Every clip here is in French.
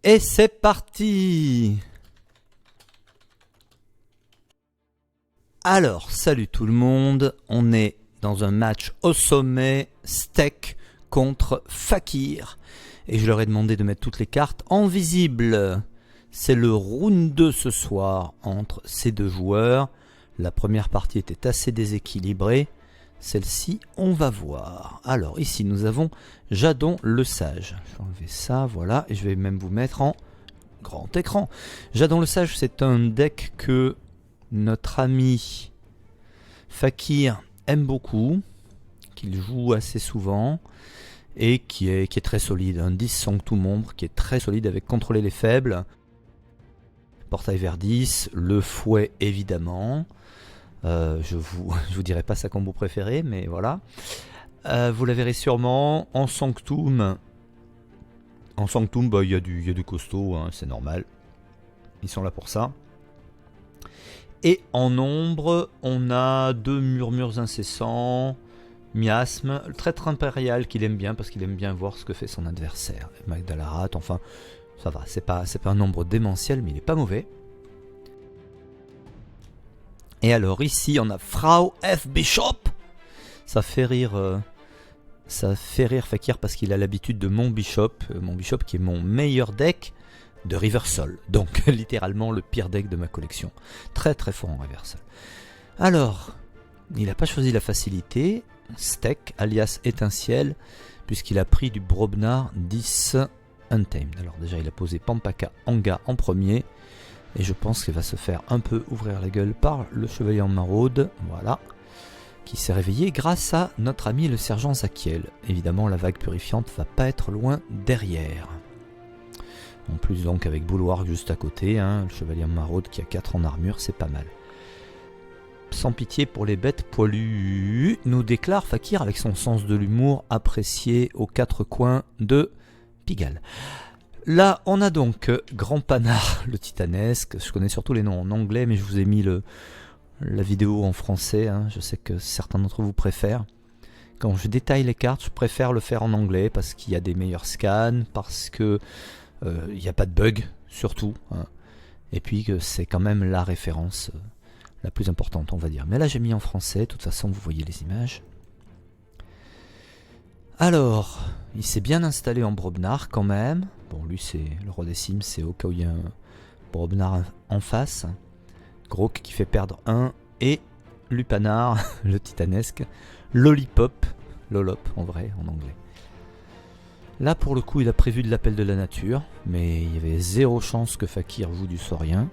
Et c'est parti! Alors, salut tout le monde, on est dans un match au sommet, Steak contre Fakir. Et je leur ai demandé de mettre toutes les cartes en visible. C'est le round 2 ce soir entre ces deux joueurs. La première partie était assez déséquilibrée. Celle-ci, on va voir. Alors, ici, nous avons Jadon le Sage. Je vais enlever ça, voilà. Et je vais même vous mettre en grand écran. Jadon le Sage, c'est un deck que notre ami Fakir aime beaucoup, qu'il joue assez souvent et qui est très solide. Un 10 Sanctum Ombre qui est très solide avec contrôler les faibles, portail vers 10, le fouet évidemment. Je vous dirai pas sa combo préférée, mais voilà. Vous la verrez sûrement en Sanctum. En Sanctum, bah, y a du costaud, hein, c'est normal. Ils sont là pour ça. Et en ombre, on a deux murmures incessants, miasme, le traître impérial qu'il aime bien parce qu'il aime bien voir ce que fait son adversaire. Magdalarat, enfin, ça va, c'est pas un nombre démentiel, mais il est pas mauvais. Et alors ici, on a Frau F. Bishop. Ça fait rire Fakir parce qu'il a l'habitude de mon Bishop qui est mon meilleur deck de Reversal, donc littéralement le pire deck de ma collection. Très très fort en Reversal. Alors, il n'a pas choisi la facilité, Steak, alias Étinciel, puisqu'il a pris du Brobnar 10 Untamed. Alors déjà, il a posé Pampaka Anga en premier, et je pense qu'il va se faire un peu ouvrir la gueule par le Chevalier en Maraude, voilà, qui s'est réveillé grâce à notre ami le Sergent Zakiel. Évidemment, la vague purifiante va pas être loin derrière. En plus donc avec Bulwark juste à côté, hein, le Chevalier en Maraude qui a 4 en armure, c'est pas mal. Sans pitié pour les bêtes poilues, nous déclare Fakir avec son sens de l'humour apprécié aux 4 coins de Pigalle. Là on a donc Grand Panard, le titanesque, je connais surtout les noms en anglais mais je vous ai mis la vidéo en français, hein. Je sais que certains d'entre vous préfèrent. Quand je détaille les cartes, je préfère le faire en anglais parce qu'il y a des meilleurs scans, parce que il n'y a pas de bug, surtout, hein. Et puis que c'est quand même la référence la plus importante, on va dire. Mais là, j'ai mis en français, de toute façon, vous voyez les images. Alors, il s'est bien installé en Brobnar quand même. Bon, lui, c'est le roi des Sims, c'est au cas où il y a un Brobnar en face. Grok qui fait perdre 1, et Lupanar, le titanesque, Lollipop, Lolop en vrai, en anglais. Là pour le coup il a prévu de l'appel de la nature, mais il y avait zéro chance que Fakir joue du saurien.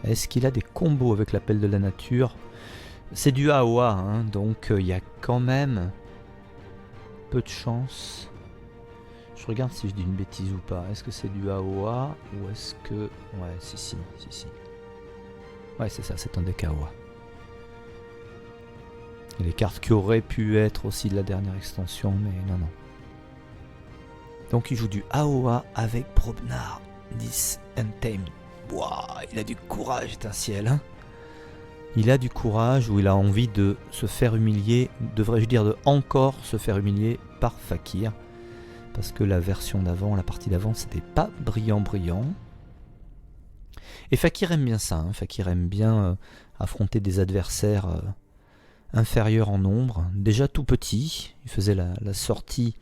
Est-ce qu'il a des combos avec l'appel de la nature? C'est du AOA, hein, donc il y a quand même peu de chance. Je regarde si je dis une bêtise ou pas. Est-ce que c'est du AOA ou est-ce que... Ouais, si. Ouais, c'est ça, c'est un deck AOA. Et les cartes qui auraient pu être aussi de la dernière extension, mais non. Donc il joue du AOA avec Brobnar 10 Untamed. Wow, il a du courage, Étinciel, hein. Il a du courage, ou il a envie de se faire humilier, devrais-je dire de encore se faire humilier par Fakir. Parce que la version d'avant, la partie d'avant, c'était pas brillant. Et Fakir aime bien ça, hein. Fakir aime bien affronter des adversaires inférieurs en nombre. Déjà tout petit, il faisait la sortie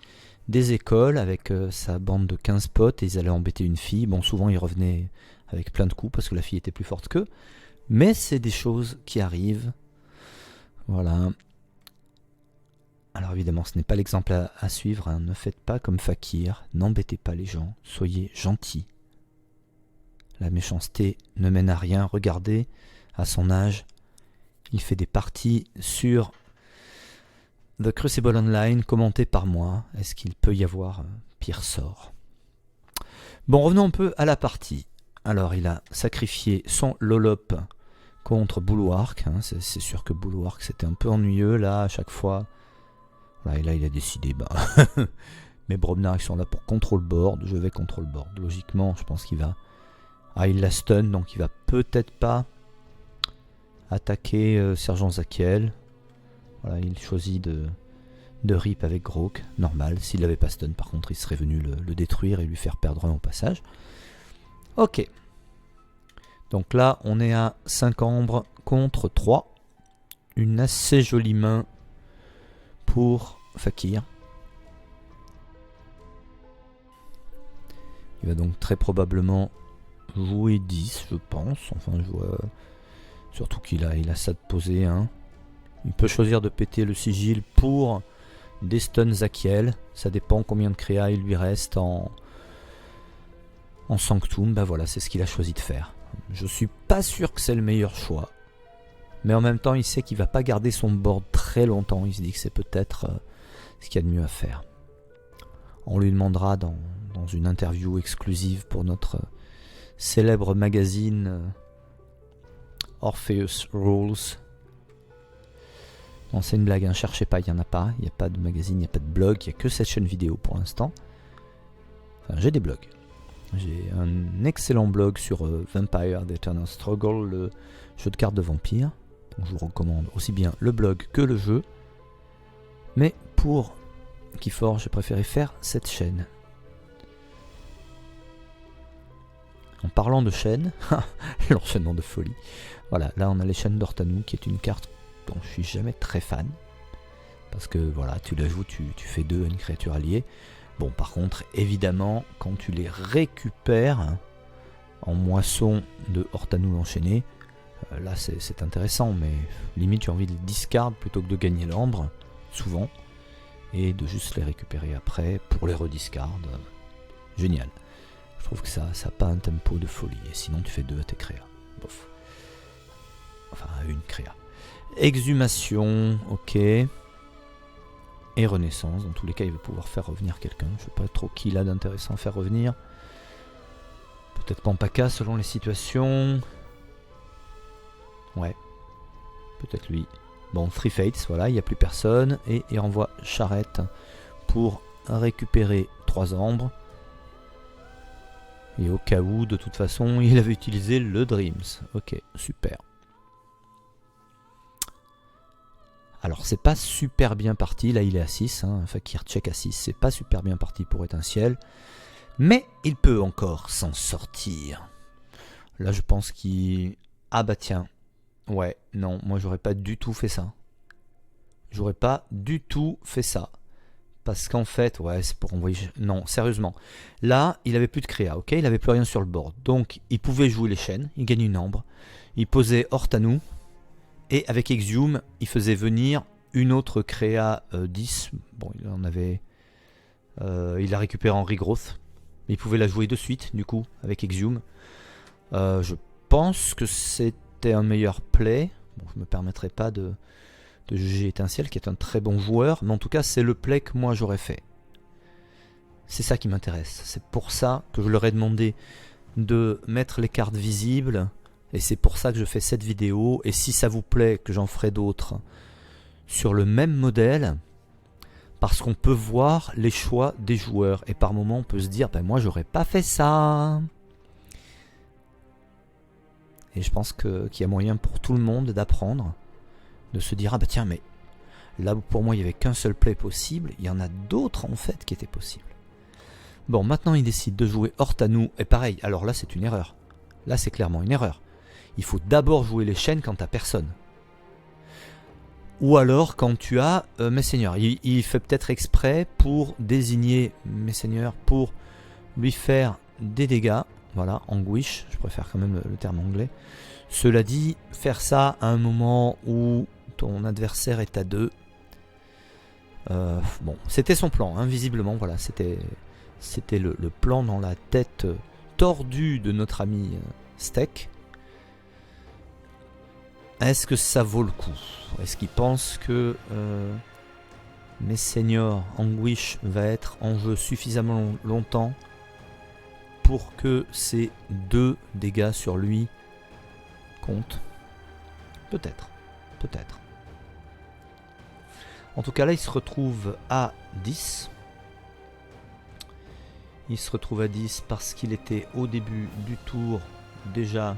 des écoles avec sa bande de 15 potes et ils allaient embêter une fille. Bon, souvent ils revenaient avec plein de coups parce que la fille était plus forte qu'eux. Mais c'est des choses qui arrivent. Voilà. Alors évidemment, ce n'est pas l'exemple à suivre, hein. Ne faites pas comme Fakir. N'embêtez pas les gens. Soyez gentils. La méchanceté ne mène à rien. Regardez, à son âge, il fait des parties sur The Crucible Online, commenté par moi. Est-ce qu'il peut y avoir pire sort? Bon, revenons un peu à la partie. Alors, il a sacrifié son Lolop contre Bulwark, hein. C'est sûr que Bulwark, c'était un peu ennuyeux, là, à chaque fois. Voilà, et là, il a décidé, mes Brobnar, ils sont là pour control board, je vais control board. Logiquement, je pense qu'il va... Ah, il la stun, donc il va peut-être pas attaquer Sergent Zakiel. Voilà, il choisit de de rip avec Grok, normal. S'il n'avait pas stun, par contre, il serait venu le détruire et lui faire perdre un au passage. Ok. Donc là, on est à 5 ambres contre 3. Une assez jolie main pour Fakir. Il va donc très probablement jouer 10, je pense. Enfin, je vois... Surtout qu'il a ça de poser. Hein. Il peut choisir de péter le sigil pour des stuns Zakiel. Ça dépend combien de créa il lui reste en Sanctum. Ben voilà, c'est ce qu'il a choisi de faire. Je suis pas sûr que c'est le meilleur choix. Mais en même temps, il sait qu'il va pas garder son board très longtemps. Il se dit que c'est peut-être ce qu'il y a de mieux à faire. On lui demandera dans une interview exclusive pour notre célèbre magazine Orpheus Rules. Non, c'est une blague, hein, cherchez pas, il n'y en a pas. Il n'y a pas de magazine, il n'y a pas de blog, il n'y a que cette chaîne vidéo pour l'instant. Enfin, j'ai des blogs. J'ai un excellent blog sur Vampire The Eternal Struggle, le jeu de cartes de vampire. Donc je vous recommande aussi bien le blog que le jeu. Mais pour Keyforge, j'ai préféré faire cette chaîne. En parlant de chaînes, l'enchaînement de folie. Voilà, là on a les chaînes d'Ortanou qui est une carte dont je suis jamais très fan. Parce que voilà, tu la joues, tu fais 2 à une créature alliée. Bon, par contre, évidemment, quand tu les récupères en moisson de Ortanou l'enchaîné, là c'est intéressant, mais limite tu as envie de les discard plutôt que de gagner l'ambre, souvent, et de juste les récupérer après pour les rediscard. Génial. Je trouve que ça n'a pas un tempo de folie, et sinon tu fais 2 à tes créas. Bof. Enfin, à une créa. Exhumation, ok. Et renaissance, dans tous les cas il va pouvoir faire revenir quelqu'un. Je ne sais pas trop qui il a d'intéressant à faire revenir. Peut-être Pampaka selon les situations. Ouais. Peut-être lui. Bon, Three Fates, voilà, il n'y a plus personne. Et il renvoie Charrette pour récupérer 3 ambres. Et au cas où, de toute façon, il avait utilisé le Dreams. Ok, super. Alors, c'est pas super bien parti. Là, il est à 6. Hein. Fakir check à 6. C'est pas super bien parti pour Étincelle. Mais il peut encore s'en sortir. Là, je pense qu'il... Ah bah tiens. Ouais, non, moi, j'aurais pas du tout fait ça. J'aurais pas du tout fait ça. Parce qu'en fait, ouais, c'est pour envoyer... Non, sérieusement. Là, il avait plus de créa, ok. Il avait plus rien sur le board. Donc, il pouvait jouer les chaînes. Il gagne une ambre. Il posait Ortanou. Et avec Exhume, il faisait venir une autre créa 10. Bon, il en avait... il a récupéré en regrowth. Mais il pouvait la jouer de suite, du coup, avec Exhume. Je pense que c'était un meilleur play. Bon, je ne me permettrai pas de juger Étincelle, qui est un très bon joueur. Mais en tout cas, c'est le play que moi j'aurais fait. C'est ça qui m'intéresse. C'est pour ça que je leur ai demandé de mettre les cartes visibles. Et c'est pour ça que je fais cette vidéo. Et si ça vous plaît, que j'en ferai d'autres sur le même modèle. Parce qu'on peut voir les choix des joueurs. Et par moment, on peut se dire, ben moi, j'aurais pas fait ça. Et je pense qu'il y a moyen pour tout le monde d'apprendre. De se dire, ah bah tiens, mais là pour moi, il n'y avait qu'un seul play possible. Il y en a d'autres, en fait, qui étaient possibles. Bon, maintenant, il décide de jouer Ortanou. Et pareil, alors là, c'est une erreur. Là, c'est clairement une erreur. Il faut d'abord jouer les chaînes quand tu n'as personne. Ou alors quand tu as Messenger. Il fait peut-être exprès pour désigner Messenger, pour lui faire des dégâts. Voilà, anguish, je préfère quand même le terme anglais. Cela dit, faire ça à un moment où ton adversaire est à 2. Bon, c'était son plan, hein, visiblement. Voilà, c'était le plan dans la tête tordue de notre ami Steak. Est-ce que ça vaut le coup? Est-ce qu'il pense que Messenger Anguish va être en jeu suffisamment longtemps pour que ces 2 dégâts sur lui comptent? Peut-être, peut-être. En tout cas là il se retrouve à 10. Il se retrouve à 10 parce qu'il était au début du tour déjà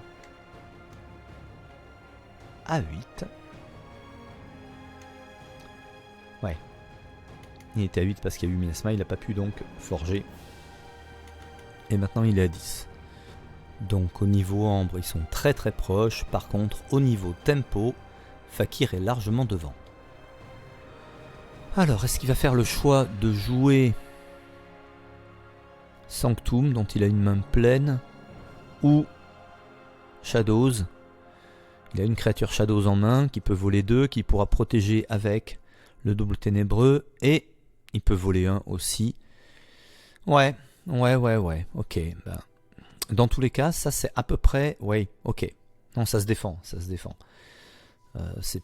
à 8. Ouais. Il était à 8 parce qu'il y a eu Minasma, il n'a pas pu donc forger. Et maintenant il est à 10. Donc au niveau ambre, ils sont très très proches. Par contre, au niveau tempo, Fakir est largement devant. Alors, est-ce qu'il va faire le choix de jouer Sanctum, dont il a une main pleine, ou Shadows? Il a une créature Shadows en main, qui peut voler 2, qui pourra protéger avec le double ténébreux, et il peut voler 1 aussi. Ouais, ok. Bah, dans tous les cas, ça c'est à peu près... Ouais, ok. Non, ça se défend. C'est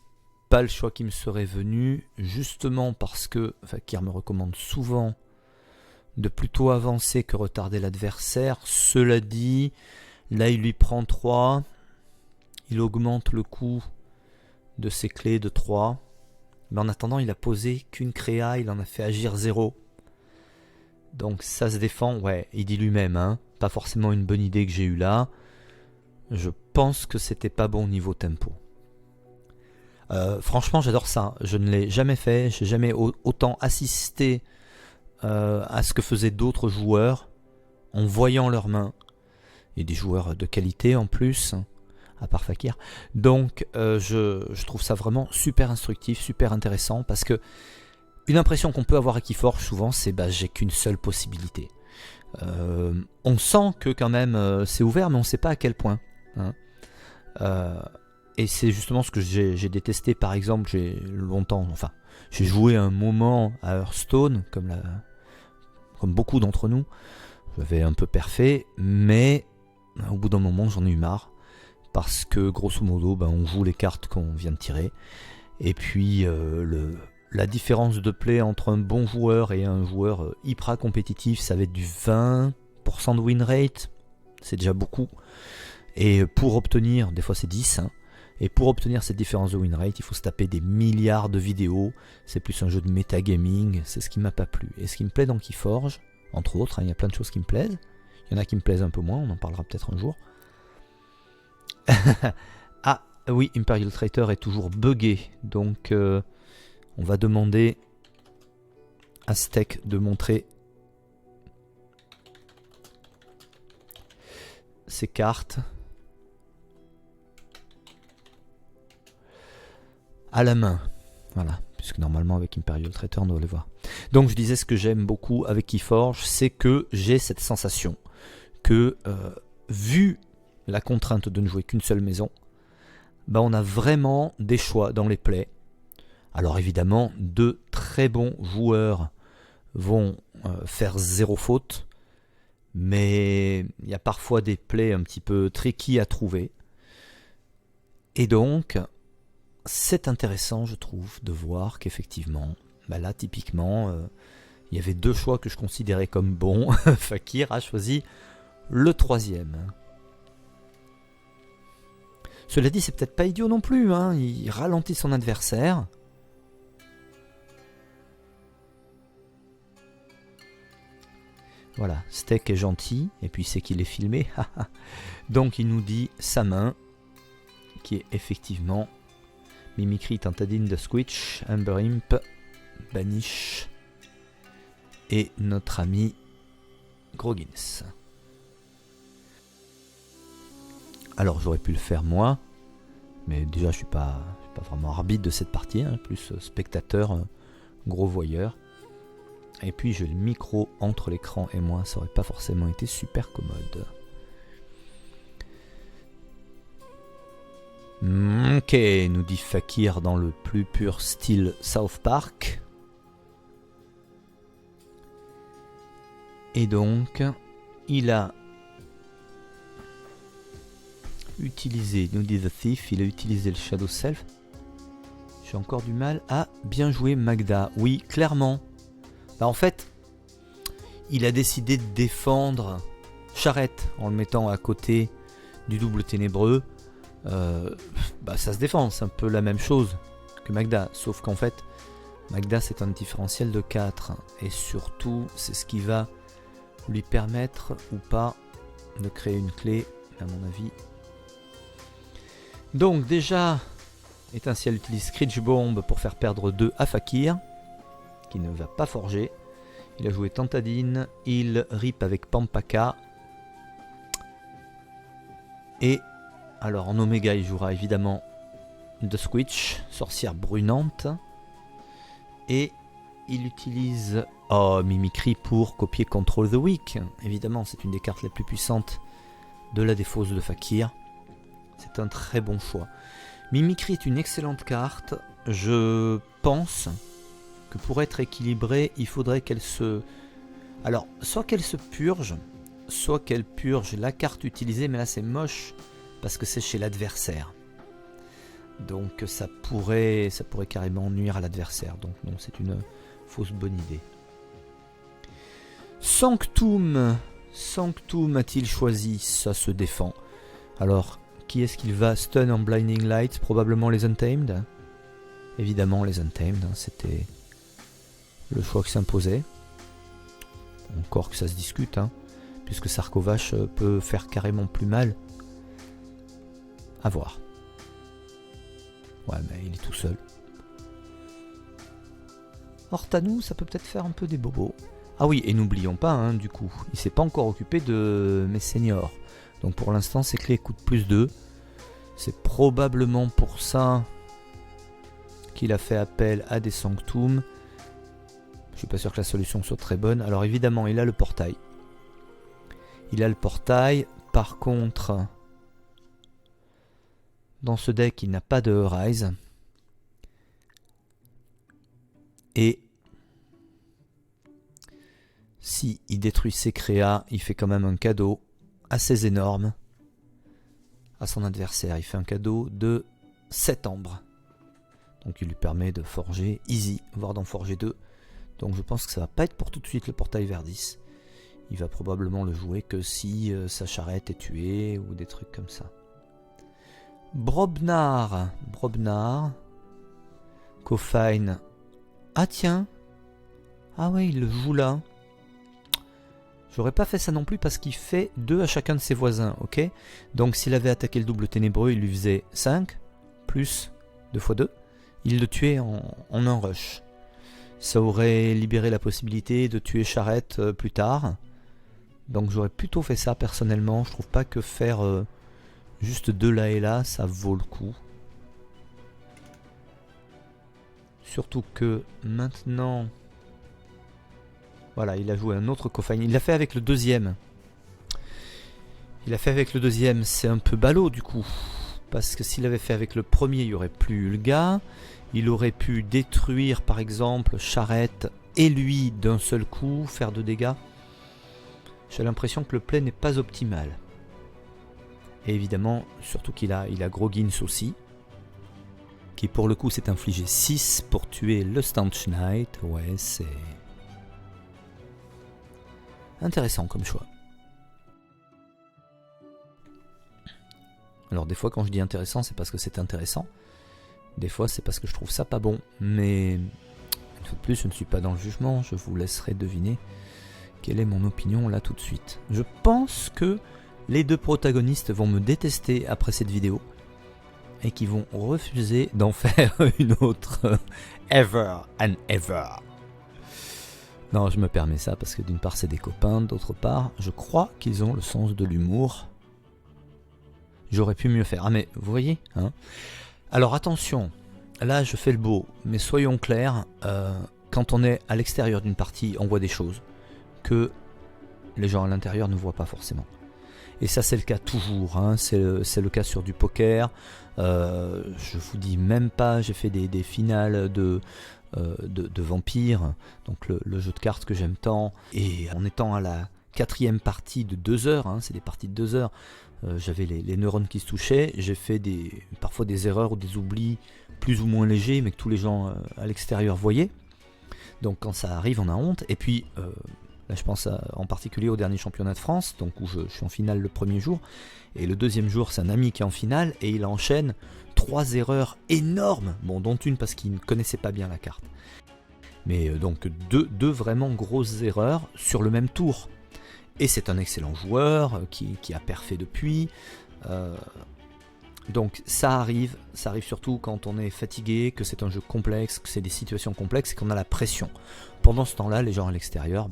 pas le choix qui me serait venu, justement parce que Fakir me recommande souvent de plutôt avancer que retarder l'adversaire. Cela dit, là il lui prend 3, il augmente le coût de ses clés de 3, mais en attendant il a posé qu'une créa, il en a fait agir 0. Donc ça se défend, ouais, il dit lui-même, hein, pas forcément une bonne idée que j'ai eue là. Je pense que c'était pas bon niveau tempo. Franchement j'adore ça, je ne l'ai jamais fait, j'ai jamais autant assisté à ce que faisaient d'autres joueurs en voyant leurs mains, et des joueurs de qualité en plus, à part Fakir. Donc je trouve ça vraiment super instructif, super intéressant, parce que une impression qu'on peut avoir à Keyforge souvent, c'est bah j'ai qu'une seule possibilité. On sent que quand même c'est ouvert, mais on ne sait pas à quel point, hein. Et c'est justement ce que j'ai détesté. Par exemple, j'ai joué un moment à Hearthstone, comme beaucoup d'entre nous. J'avais un peu perfait, mais au bout d'un moment j'en ai eu marre, parce que grosso modo on joue les cartes qu'on vient de tirer, et puis la différence de play entre un bon joueur et un joueur hyper compétitif, ça va être du 20% de win rate, c'est déjà beaucoup, et pour obtenir, des fois c'est 10, hein, et pour obtenir cette différence de win rate, il faut se taper des milliards de vidéos. C'est plus un jeu de metagaming, c'est ce qui m'a pas plu. Et ce qui me plaît dans Keyforge, entre autres, hein, il y a plein de choses qui me plaisent. Il y en a qui me plaisent un peu moins, on en parlera peut-être un jour. Ah oui, Imperial Traitor est toujours buggé, donc on va demander à Steak de montrer ses cartes. À la main, voilà, puisque normalement avec Imperial Traitor on doit les voir. Donc je disais, ce que j'aime beaucoup avec Keyforge, c'est que j'ai cette sensation que vu la contrainte de ne jouer qu'une seule maison, on a vraiment des choix dans les plays. Alors évidemment, de très bons joueurs vont faire 0 faute, mais il y a parfois des plays un petit peu tricky à trouver, et donc c'est intéressant, je trouve, de voir qu'effectivement, là typiquement, il y avait 2 choix que je considérais comme bons. Fakir a choisi le 3e. Cela dit, c'est peut-être pas idiot non plus, hein. Il ralentit son adversaire. Voilà, Steak est gentil, et puis c'est qu'il est filmé. Donc il nous dit sa main, qui est effectivement Mimicry, Tantadine de Squitch, Amber Imp, Banish et notre ami Groggins. Alors j'aurais pu le faire moi, mais déjà je suis pas vraiment arbitre de cette partie, hein, plus spectateur, gros voyeur. Et puis j'ai le micro entre l'écran et moi, ça aurait pas forcément été super commode. Ok, nous dit Fakir dans le plus pur style South Park. Et donc, il a utilisé, nous dit The Thief, il a utilisé le Shadow Self. J'ai encore du mal à bien jouer Magda. Oui, clairement. En fait, il a décidé de défendre Charrette en le mettant à côté du double ténébreux. Ça se défend, c'est un peu la même chose que Magda, sauf qu'en fait Magda c'est un différentiel de 4, et surtout c'est ce qui va lui permettre ou pas de créer une clé, à mon avis. Donc déjà, Étincelle utilise Screech Bomb pour faire perdre 2 à Fakir, qui ne va pas forger. Il a joué Tantadine, il rip avec Pampaka. Et alors en Oméga, il jouera évidemment The Squitch, sorcière brunante. Et il utilise Mimicry pour copier Control the Weak. Évidemment, c'est une des cartes les plus puissantes de la défausse de Fakir. C'est un très bon choix. Mimicry est une excellente carte. Je pense que pour être équilibrée, il faudrait qu'elle se... Alors, soit qu'elle se purge, soit qu'elle purge la carte utilisée, mais là c'est moche, parce que c'est chez l'adversaire. Donc ça pourrait carrément nuire à l'adversaire. Donc non, c'est une fausse bonne idée. Sanctum a-t-il choisi? Ça se défend. Alors, qui est-ce qu'il va stun en Blinding Light? Probablement les Untamed. Évidemment les Untamed, c'était le choix qui s'imposait. Encore que ça se discute, puisque Sarkovache peut faire carrément plus mal. À voir. Ouais, mais il est tout seul. Hortanou, ça peut peut-être faire un peu des bobos. Ah oui, et n'oublions pas, du coup, il s'est pas encore occupé de mes seniors. Donc pour l'instant, ces clés coûtent plus 2. C'est probablement pour ça qu'il a fait appel à des Sanctum. Je suis pas sûr que la solution soit très bonne. Alors évidemment, il a le portail. Par contre, dans ce deck, il n'a pas de Rise. Et si il détruit ses créas, il fait quand même un cadeau assez énorme à son adversaire. Il fait un cadeau de 7 ambres. Donc il lui permet de forger easy, voire d'en forger 2. Donc je pense que ça va pas être pour tout de suite le portail Verdis. Il va probablement le jouer que si sa charrette est tuée ou des trucs comme ça. Brobnar. Kofine. Ah tiens. Ah ouais, il le joue là. J'aurais pas fait ça non plus parce qu'il fait 2 à chacun de ses voisins, ok? Donc s'il avait attaqué le double ténébreux, il lui faisait 5, plus 2 x 2. Il le tuait en un rush. Ça aurait libéré la possibilité de tuer Charrette plus tard. Donc j'aurais plutôt fait ça personnellement. Je trouve pas que faire juste 2 là et là, ça vaut le coup. Surtout que maintenant... Voilà, il a joué un autre Kofine. Il l'a fait avec le deuxième. C'est un peu ballot du coup. Parce que s'il avait fait avec le premier, il n'y aurait plus le gars. Il aurait pu détruire par exemple Charrette et lui d'un seul coup, faire 2 dégâts. J'ai l'impression que le play n'est pas optimal. Et évidemment, surtout qu'il a Groggins aussi. Qui pour le coup s'est infligé 6 pour tuer le Stanch Knight. Ouais, c'est... intéressant comme choix. Alors des fois quand je dis intéressant, c'est parce que c'est intéressant. Des fois c'est parce que je trouve ça pas bon. Mais une fois de plus, je ne suis pas dans le jugement. Je vous laisserai deviner quelle est mon opinion là tout de suite. Je pense que les 2 protagonistes vont me détester après cette vidéo. Et qui vont refuser d'en faire une autre. Ever and ever. Non, je me permets ça parce que d'une part c'est des copains, d'autre part je crois qu'ils ont le sens de l'humour. J'aurais pu mieux faire. Ah mais vous voyez, Alors attention, là je fais le beau, mais soyons clairs, quand on est à l'extérieur d'une partie, on voit des choses que les gens à l'intérieur ne voient pas forcément. Et ça c'est le cas toujours, c'est le cas sur du poker. Je vous dis même pas, j'ai fait des finales de Vampire, donc le jeu de cartes que j'aime tant, et en étant à la 4e partie de 2 heures, c'est des parties de 2 heures, j'avais les neurones qui se touchaient, j'ai fait parfois des erreurs ou des oublis plus ou moins légers, mais que tous les gens à l'extérieur voyaient, donc quand ça arrive on a honte, et puis là je pense en particulier au dernier championnat de France, donc où je suis en finale le premier jour, et le deuxième jour c'est un ami qui est en finale, et il enchaîne 3 erreurs énormes, bon dont une parce qu'il ne connaissait pas bien la carte. Mais donc deux vraiment grosses erreurs sur le même tour. Et c'est un excellent joueur qui a perfé depuis. Donc ça arrive surtout quand on est fatigué, que c'est un jeu complexe, que c'est des situations complexes et qu'on a la pression. Pendant ce temps-là, les gens à l'extérieur,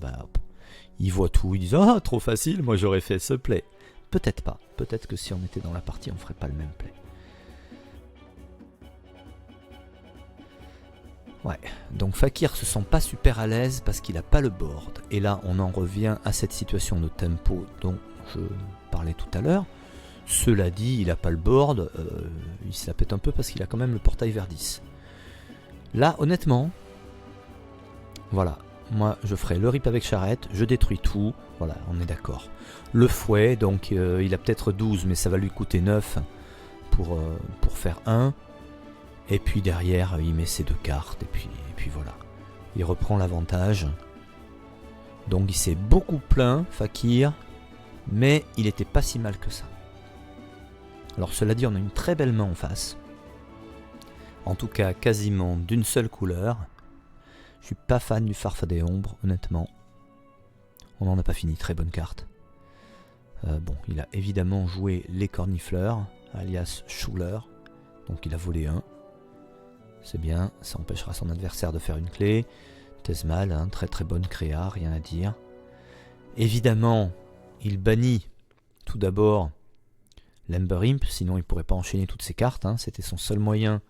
ils voient tout, ils disent « Ah, trop facile, moi j'aurais fait ce play ». Peut-être pas, peut-être que si on était dans la partie, on ferait pas le même play. Ouais, donc Fakir se sent pas super à l'aise parce qu'il a pas le board. Et là, on en revient à cette situation de tempo dont je parlais tout à l'heure. Cela dit, il a pas le board, il se la pète un peu parce qu'il a quand même le portail vers 10. Là, honnêtement, voilà, moi je ferai le rip avec charrette, je détruis tout, voilà, on est d'accord. Le fouet, donc il a peut-être 12, mais ça va lui coûter 9 pour faire 1. Et puis derrière, il met ses 2 cartes, et puis voilà. Il reprend l'avantage. Donc il s'est beaucoup plaint, Fakir, mais il était pas si mal que ça. Alors cela dit, on a une très belle main en face. En tout cas, quasiment d'une seule couleur. Je suis pas fan du Farfadet Ombre, honnêtement. On n'en a pas fini, très bonne carte. Bon, il a évidemment joué les Cornifleurs, alias Schuler. Donc il a volé 1. C'est bien, ça empêchera son adversaire de faire une clé. Tezmal, hein, très très bonne créa, rien à dire. Évidemment, il bannit tout d'abord l'Ember Imp, sinon il ne pourrait pas enchaîner toutes ses cartes. Hein. C'était son seul moyen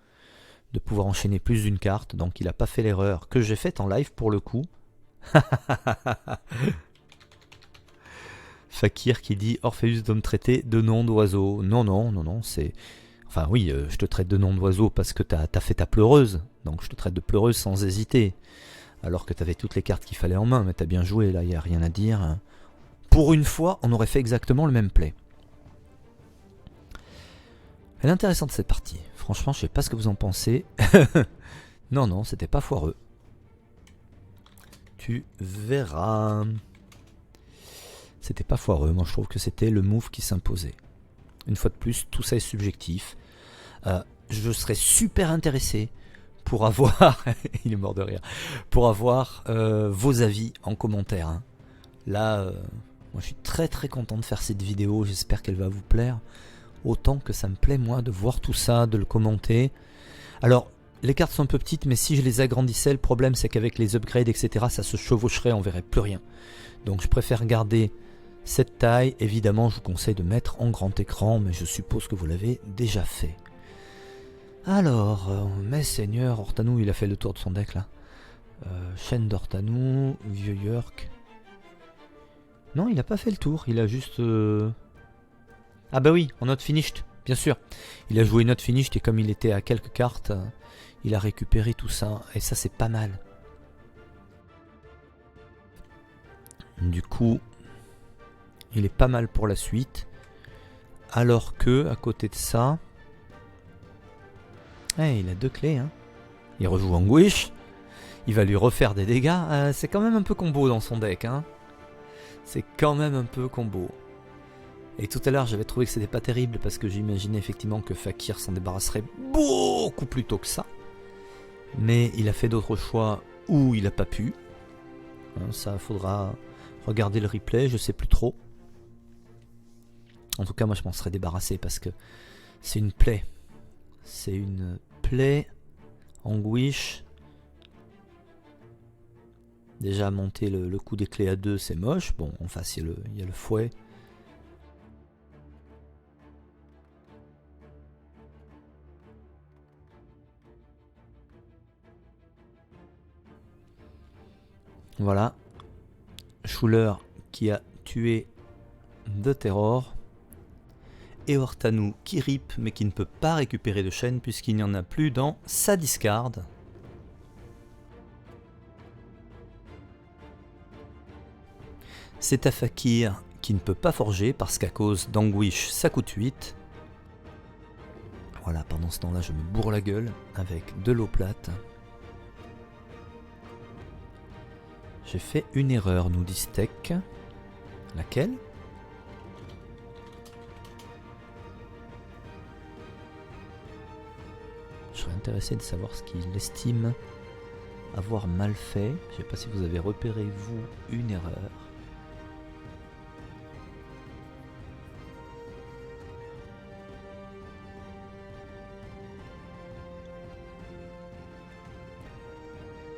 de pouvoir enchaîner plus d'une carte. Donc il n'a pas fait l'erreur que j'ai faite en live pour le coup. Fakir qui dit Orpheus doit me traiter de nom d'oiseau. Non, c'est... Enfin oui, je te traite de nom d'oiseau parce que t'as fait ta pleureuse. Donc je te traite de pleureuse sans hésiter. Alors que t'avais toutes les cartes qu'il fallait en main. Mais t'as bien joué, là, il n'y a rien à dire. Pour une fois, on aurait fait exactement le même play. Elle est intéressante cette partie. Franchement, je sais pas ce que vous en pensez. Non, c'était pas foireux. Tu verras. C'était pas foireux. Moi, je trouve que c'était le move qui s'imposait. Une fois de plus, tout ça est subjectif. Je serais super intéressé pour avoir, il est mort de rire, pour avoir vos avis en commentaire. Hein. Là, moi je suis très très content de faire cette vidéo, j'espère qu'elle va vous plaire. Autant que ça me plaît moi de voir tout ça, de le commenter. Alors, les cartes sont un peu petites, mais si je les agrandissais, le problème c'est qu'avec les upgrades, etc., ça se chevaucherait, on verrait plus rien. Donc je préfère garder cette taille. Évidemment, je vous conseille de mettre en grand écran, mais je suppose que vous l'avez déjà fait. Alors, mes seigneurs, Hortanou, il a fait le tour de son deck là. Chaîne d'Hortanou, Vieux York. Non, il n'a pas fait le tour, il a juste... Ah bah oui, en not finished, bien sûr. Il a joué not finished et comme il était à quelques cartes, il a récupéré tout ça. Et ça, c'est pas mal. Du coup, il est pas mal pour la suite. Alors que, à côté de ça... il a 2 clés. Hein. Il rejoue Anguish. Il va lui refaire des dégâts. C'est quand même un peu combo dans son deck. Hein. C'est quand même un peu combo. Et tout à l'heure, j'avais trouvé que c'était pas terrible parce que j'imaginais effectivement que Fakir s'en débarrasserait beaucoup plus tôt que ça. Mais il a fait d'autres choix où il a pas pu. Hein, ça, faudra regarder le replay, je sais plus trop. En tout cas, moi, je m'en serais débarrassé parce que c'est une plaie. C'est une plaie. Anguish. Déjà, monter le coup des clés à 2, c'est moche. Bon, en face, il y a le fouet. Voilà. Schuler qui a tué The Terror. Et Hortanou qui rip mais qui ne peut pas récupérer de chaîne puisqu'il n'y en a plus dans sa discard. C'est à Fakir qui ne peut pas forger parce qu'à cause d'Anguish ça coûte 8. Voilà, pendant ce temps-là je me bourre la gueule avec de l'eau plate. J'ai fait une erreur, nous dit Steak. Laquelle ? Je serais intéressé de savoir ce qu'il estime avoir mal fait. Je ne sais pas si vous avez repéré, vous, une erreur.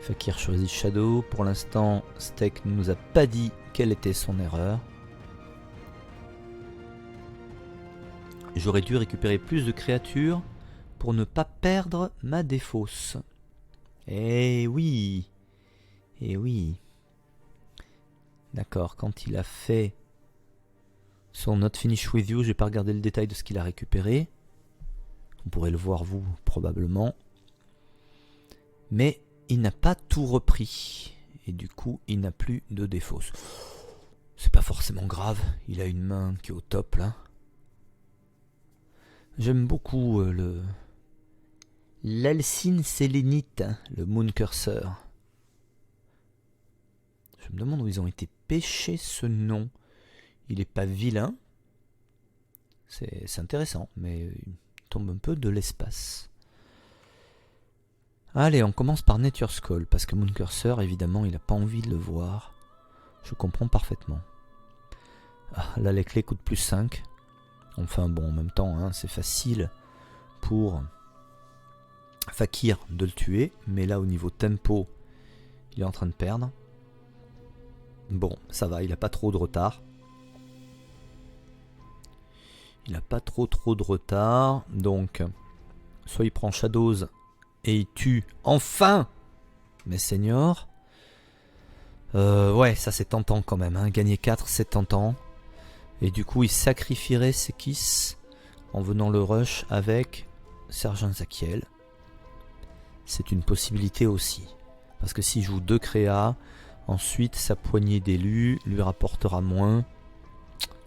Fakir choisit Shadow. Pour l'instant, Steak ne nous a pas dit quelle était son erreur. J'aurais dû récupérer plus de créatures pour ne pas perdre ma défausse. Eh oui. Eh oui. D'accord, quand il a fait son Not Finish With You, j'ai pas regardé le détail de ce qu'il a récupéré. Vous pourrez le voir vous, probablement. Mais il n'a pas tout repris. Et du coup, il n'a plus de défausse. C'est pas forcément grave, il a une main qui est au top là. J'aime beaucoup l'Alcine Sélénite, le Moon Cursor. Je me demande où ils ont été pêchés ce nom. Il est pas vilain. C'est intéressant, mais il tombe un peu de l'espace. Allez, on commence par Nature's Call, parce que Moon Cursor, évidemment, il n'a pas envie de le voir. Je comprends parfaitement. Ah, là, les clés coûtent plus 5. Enfin bon, en même temps, hein, c'est facile pour Fakir de le tuer, mais là, au niveau tempo, il est en train de perdre. Bon, ça va, il n'a pas trop de retard. Il n'a pas trop de retard. Donc, soit il prend Shadows et il tue enfin mes seniors. Ouais, ça c'est tentant quand même. Hein. Gagner 4, c'est tentant. Et du coup, il sacrifierait Sekis en venant le rush avec Sergent Zakiel. C'est une possibilité aussi. Parce que s'il joue 2 créas, ensuite sa poignée d'élus lui rapportera moins.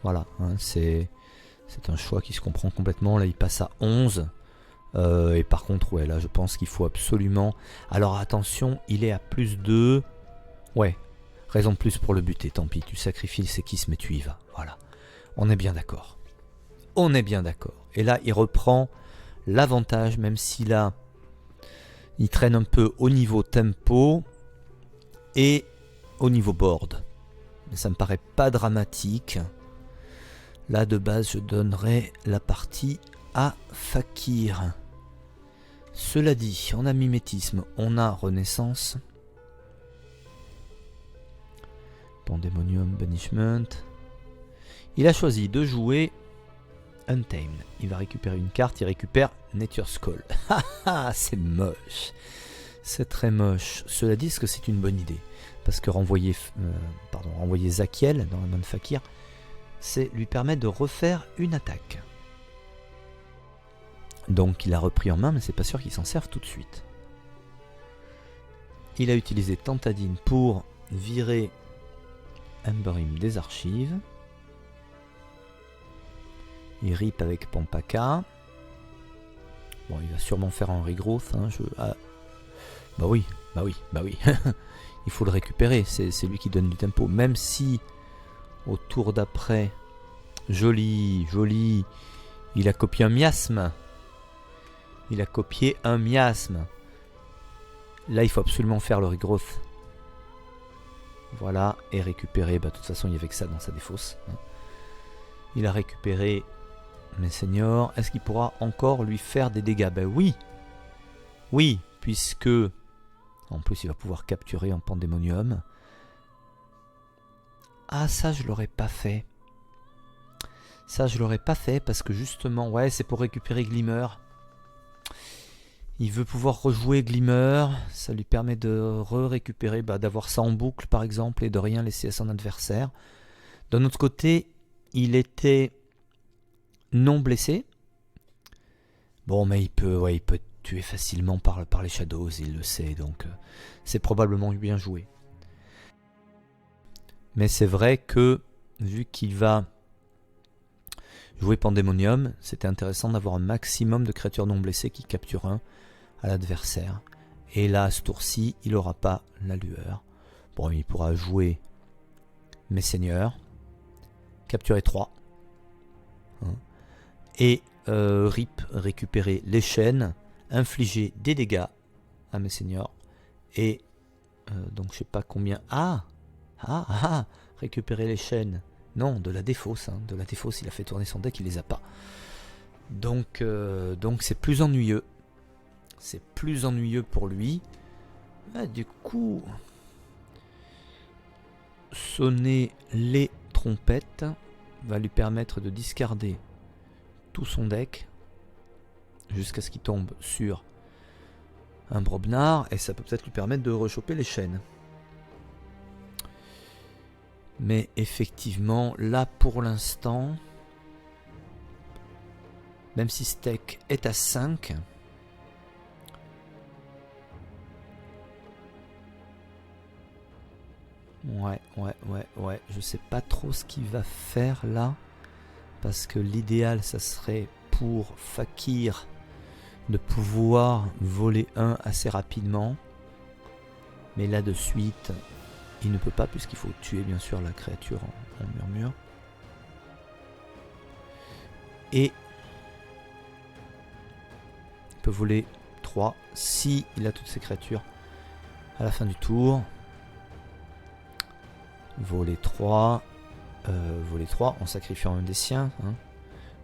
Voilà, hein, c'est un choix qui se comprend complètement. Là, il passe à 11. Et par contre, ouais, là, je pense qu'il faut absolument... Alors, attention, il est à plus 2. Ouais, raison de plus pour le buter. Tant pis, tu sacrifies le Sekis, mais tu y vas. Voilà, on est bien d'accord. On est bien d'accord. Et là, il reprend l'avantage, même si là, il traîne un peu au niveau tempo et au niveau board. Mais ça me paraît pas dramatique. Là, de base, je donnerais la partie à Fakir. Cela dit, on a mimétisme, on a renaissance. Pandemonium, banishment. Il a choisi de jouer Untamed. Il va récupérer une carte, il récupère Nature's Call. Haha, c'est moche. C'est très moche. Cela dit, est-ce que c'est une bonne idée? Parce que renvoyer Zakiel dans la main de Fakir, c'est lui permettre de refaire une attaque. Donc il a repris en main, mais c'est pas sûr qu'il s'en serve tout de suite. Il a utilisé Tantadine pour virer Emberim des archives. Il rip avec Pampaka. Bon, il va sûrement faire un regrowth. Hein, bah oui. Il faut le récupérer, c'est lui qui donne du tempo. Même si au tour d'après, joli, il a copié un miasme. Là, il faut absolument faire le regrowth. Voilà, et récupérer. Bah, de toute façon, il n'y avait que ça dans sa défausse. Hein. Il a récupéré mes seniors. Est-ce qu'il pourra encore lui faire des dégâts? Ben oui. Oui, puisque en plus, il va pouvoir capturer un Pandemonium. Ah, ça, je l'aurais pas fait. Parce que justement, ouais, c'est pour récupérer Glimmer. Il veut pouvoir rejouer Glimmer. Ça lui permet de récupérer, d'avoir ça en boucle, par exemple, et de rien laisser à son adversaire. D'un autre côté, il était non blessé. Bon, mais il peut tuer facilement par les Shadows, il le sait, donc c'est probablement bien joué. Mais c'est vrai que, vu qu'il va jouer Pandemonium, c'était intéressant d'avoir un maximum de créatures non blessées qui capturent un à l'adversaire. Et là, à ce tour-ci, il n'aura pas la lueur. Bon, il pourra jouer mes seigneurs, capturer 3. Hein, et rip, récupérer les chaînes, infliger des dégâts à mes seigneurs. Et donc, je sais pas combien... récupérer les chaînes. Non, de la défausse. Hein. De la défausse, il a fait tourner son deck, il les a pas. Donc c'est plus ennuyeux. C'est plus ennuyeux pour lui. Ah, du coup, sonner les trompettes va lui permettre de discarder tout son deck jusqu'à ce qu'il tombe sur un Brobnar, et ça peut peut-être lui permettre de rechoper les chaînes. Mais effectivement, là pour l'instant, même si Steak est à 5, ouais, je sais pas trop ce qu'il va faire là, parce que l'idéal ça serait pour Fakir de pouvoir voler un assez rapidement, mais là de suite il ne peut pas, puisqu'il faut tuer bien sûr la créature en murmure. Et il peut voler 3 si il a toutes ses créatures à la fin du tour. Voler 3 en sacrifiant un des siens, hein.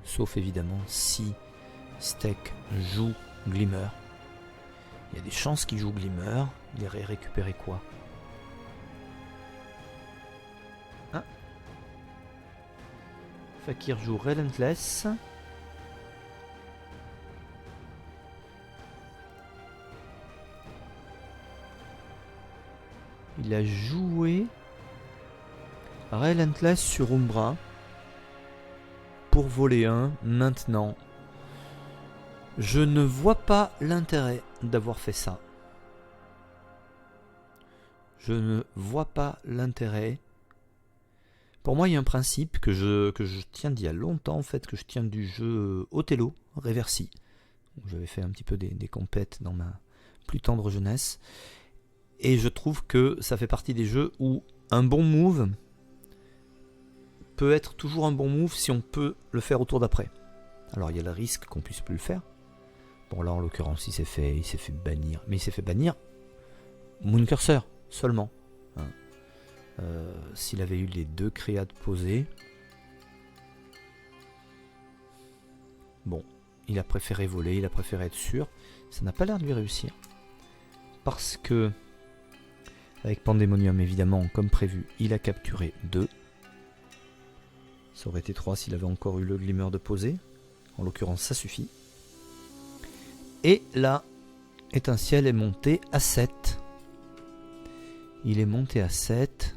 Sauf évidemment si Steak joue Glimmer. Il y a des chances qu'il joue Glimmer. Il irait récupérer quoi? Hein? Fakir joue Relentless. Il a joué Relentless sur Umbra pour voler un. Maintenant, je ne vois pas l'intérêt d'avoir fait ça. Je ne vois pas l'intérêt. Pour moi, il y a un principe que je tiens d'il y a longtemps, en fait, que je tiens du jeu Othello, Reversi. J'avais fait un petit peu des compètes dans ma plus tendre jeunesse. Et je trouve que ça fait partie des jeux où un bon move peut être toujours un bon move si on peut le faire au tour d'après. Alors il y a le risque qu'on puisse plus le faire. Bon là en l'occurrence il s'est fait bannir. Mais il s'est fait bannir Mooncursor seulement. Hein. S'il avait eu les 2 créades posées. Bon, il a préféré voler, il a préféré être sûr. Ça n'a pas l'air de lui réussir. Parce que avec Pandemonium évidemment comme prévu, il a capturé 2. Ça aurait été 3 s'il avait encore eu le Glimmer de poser. En l'occurrence, ça suffit. Et là, Étincelle est monté à 7. Il est monté à 7.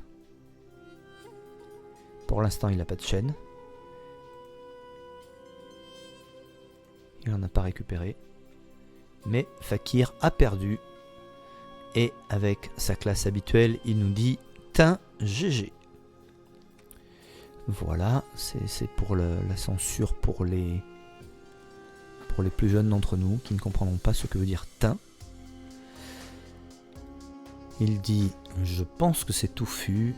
Pour l'instant, il n'a pas de chaîne. Il n'en a pas récupéré. Mais Fakir a perdu. Et avec sa classe habituelle, il nous dit Tin GG. Voilà, c'est pour la censure pour les plus jeunes d'entre nous qui ne comprendront pas ce que veut dire teint. Il dit je pense que c'est touffu.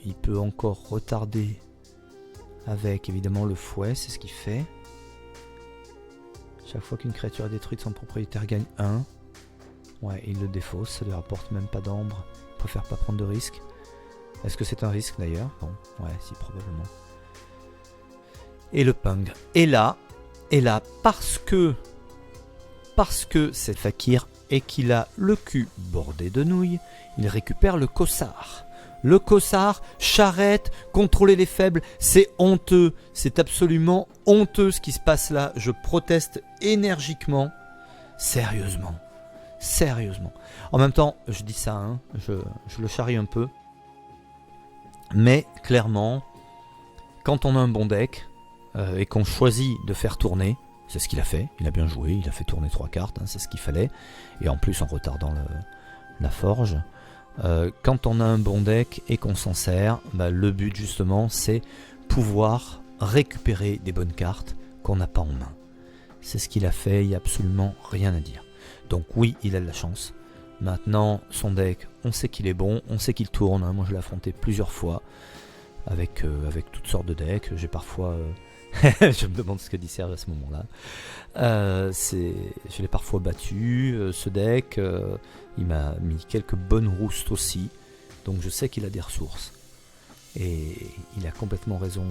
Il peut encore retarder avec évidemment le fouet, c'est ce qu'il fait. Chaque fois qu'une créature est détruite, son propriétaire gagne 1. Ouais, il le défausse, ça lui rapporte même pas d'ambre. Il préfère pas prendre de risques. Est-ce que c'est un risque d'ailleurs? Bon, ouais, si, probablement. Et le ping. Et là, parce que c'est Fakir et qu'il a le cul bordé de nouilles, il récupère le Kossar. Le Kossar, charrette, contrôler les faibles, c'est honteux. C'est absolument honteux ce qui se passe là. Je proteste énergiquement. Sérieusement. En même temps, je dis ça, hein, je le charrie un peu. Mais clairement, quand on a un bon deck et qu'on choisit de faire tourner, c'est ce qu'il a fait, il a bien joué, il a fait tourner 3 cartes, hein, c'est ce qu'il fallait, et en plus en retardant la forge. Quand on a un bon deck et qu'on s'en sert, bah, le but justement c'est pouvoir récupérer des bonnes cartes qu'on n'a pas en main. C'est ce qu'il a fait, il n'y a absolument rien à dire. Donc oui, il a de la chance. Maintenant, son deck, on sait qu'il est bon, on sait qu'il tourne. Hein. Moi, je l'ai affronté plusieurs fois avec toutes sortes de decks. J'ai parfois... je me demande ce que dit Serge à ce moment-là. Je l'ai parfois battu, ce deck. Il m'a mis quelques bonnes roustes aussi. Donc je sais qu'il a des ressources. Et il a complètement raison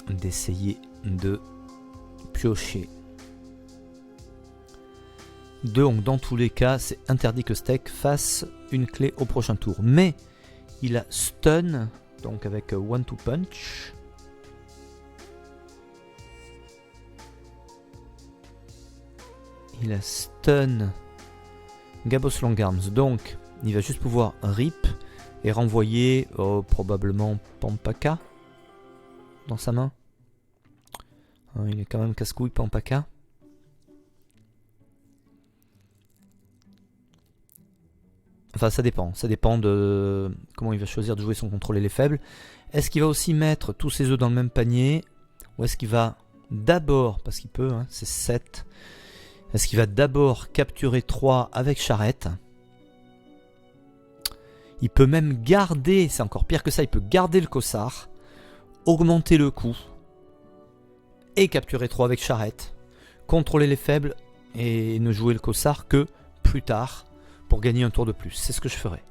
d'essayer de piocher. Donc dans tous les cas, c'est interdit que Steak fasse une clé au prochain tour. Mais il a stun, donc avec one to punch. Il a stun Gabos Longarms, donc il va juste pouvoir rip et renvoyer probablement Pampaka dans sa main. Il est quand même casse-couille Pampaka. Enfin ça dépend de comment il va choisir de jouer son contrôle et les faibles. Est-ce qu'il va aussi mettre tous ses œufs dans le même panier, ou est-ce qu'il va d'abord, parce qu'il peut, hein, c'est 7, est-ce qu'il va d'abord capturer 3 avec charrette? Il peut même garder, c'est encore pire que ça, il peut garder le cossard, augmenter le coût, et capturer 3 avec charrette, contrôler les faibles, et ne jouer le cossard que plus tard, pour gagner un tour de plus. C'est ce que je ferai.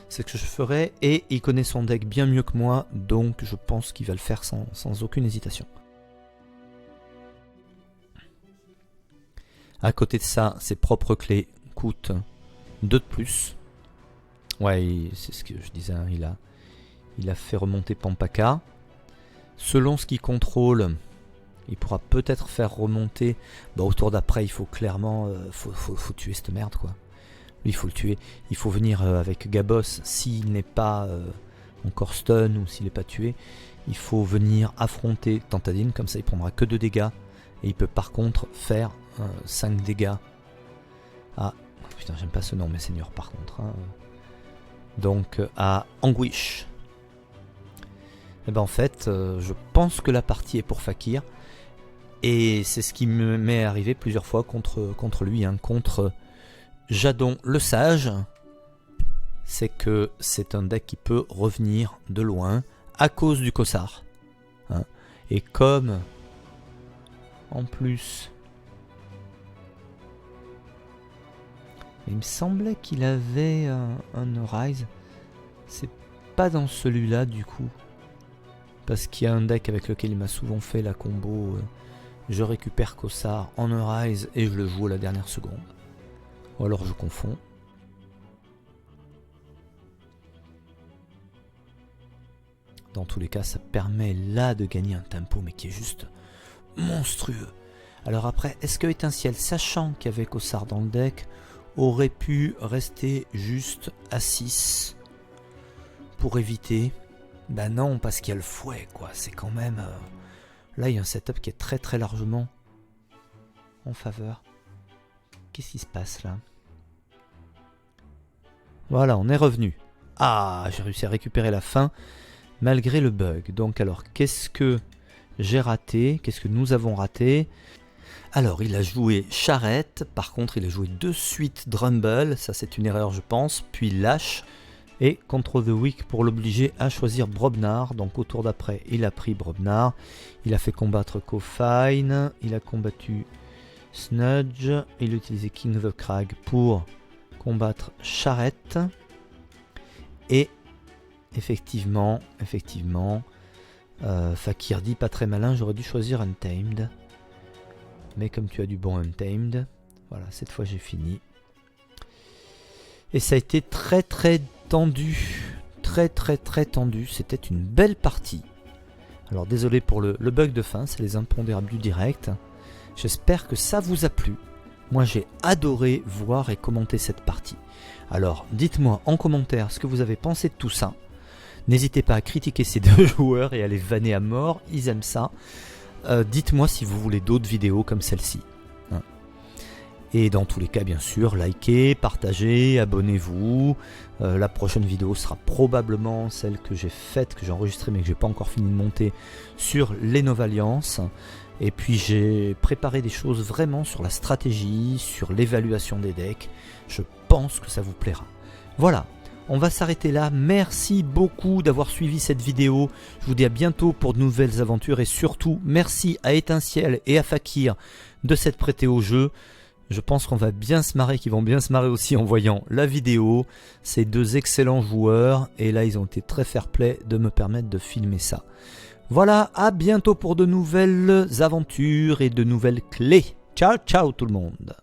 C'est ce que je ferai, et il connaît son deck bien mieux que moi, donc je pense qu'il va le faire sans aucune hésitation. À côté de ça, ses propres clés coûtent 2 de plus. Ouais, c'est ce que je disais, hein, il a fait remonter Pampaka. Selon ce qu'il contrôle, il pourra peut-être faire remonter. Bah, au tour d'après, il faut clairement faut tuer cette merde, quoi. Lui, il faut le tuer. Il faut venir avec Gabos, s'il n'est pas encore stun ou s'il n'est pas tué. Il faut venir affronter Tantadine, comme ça il prendra que 2 dégâts. Et il peut par contre faire 5 dégâts. Ah, putain, j'aime pas ce nom, mes seigneurs, par contre. Hein. Donc, à Anguish. Et ben en fait, je pense que la partie est pour Fakir. Et c'est ce qui m'est arrivé plusieurs fois contre lui, hein, contre Jadon le Sage. C'est que c'est un deck qui peut revenir de loin à cause du Cossard. Hein. Et comme, en plus, il me semblait qu'il avait un Rise. C'est pas dans celui-là du coup. Parce qu'il y a un deck avec lequel il m'a souvent fait la combo. Je récupère Cossard en un Rise et je le joue à la dernière seconde. Ou alors je confonds. Dans tous les cas, ça permet là de gagner un tempo, mais qui est juste monstrueux. Alors après, est-ce que Étincelle, sachant qu'il y avait Cossard dans le deck, aurait pu rester juste à 6 pour éviter? Ben non, parce qu'il y a le fouet, quoi. C'est quand même... Là, il y a un setup qui est très très largement en faveur. Qu'est-ce qui se passe là? Voilà, on est revenu. Ah, j'ai réussi à récupérer la fin malgré le bug. Donc alors, qu'est-ce que j'ai raté? Qu'est-ce que nous avons raté? Alors, il a joué Charrette. Par contre, il a joué de suite Drumble. Ça, c'est une erreur, je pense. Puis Lâche. Et Control the Weak pour l'obliger à choisir Brobnar. Donc au tour d'après, il a pris Brobnar. Il a fait combattre Cofine. Il a combattu Snudge. Il a utilisé King the Crag pour combattre Charrette. Et effectivement, Fakir dit pas très malin, j'aurais dû choisir Untamed. Mais comme tu as du bon Untamed, voilà, cette fois j'ai fini. Et ça a été très très tendu, très tendu, c'était une belle partie. Alors désolé pour le bug de fin, c'est les impondérables du direct. J'espère que ça vous a plu. Moi j'ai adoré voir et commenter cette partie. Alors dites-moi en commentaire ce que vous avez pensé de tout ça. N'hésitez pas à critiquer ces deux joueurs et à les vanner à mort, ils aiment ça. Dites-moi si vous voulez d'autres vidéos comme celle-ci. Et dans tous les cas, bien sûr, likez, partagez, abonnez-vous. La prochaine vidéo sera probablement celle que j'ai faite, que j'ai enregistrée, mais que j'ai pas encore fini de monter sur les Nova Alliance. Et puis j'ai préparé des choses vraiment sur la stratégie, sur l'évaluation des decks. Je pense que ça vous plaira. Voilà, on va s'arrêter là. Merci beaucoup d'avoir suivi cette vidéo. Je vous dis à bientôt pour de nouvelles aventures. Et surtout, merci à Étincelle et à Fakir de s'être prêtés au jeu. Je pense qu'on va bien se marrer, qu'ils vont bien se marrer aussi en voyant la vidéo. C'est deux excellents joueurs et là ils ont été très fair-play de me permettre de filmer ça. Voilà, à bientôt pour de nouvelles aventures et de nouvelles clés. Ciao, ciao tout le monde.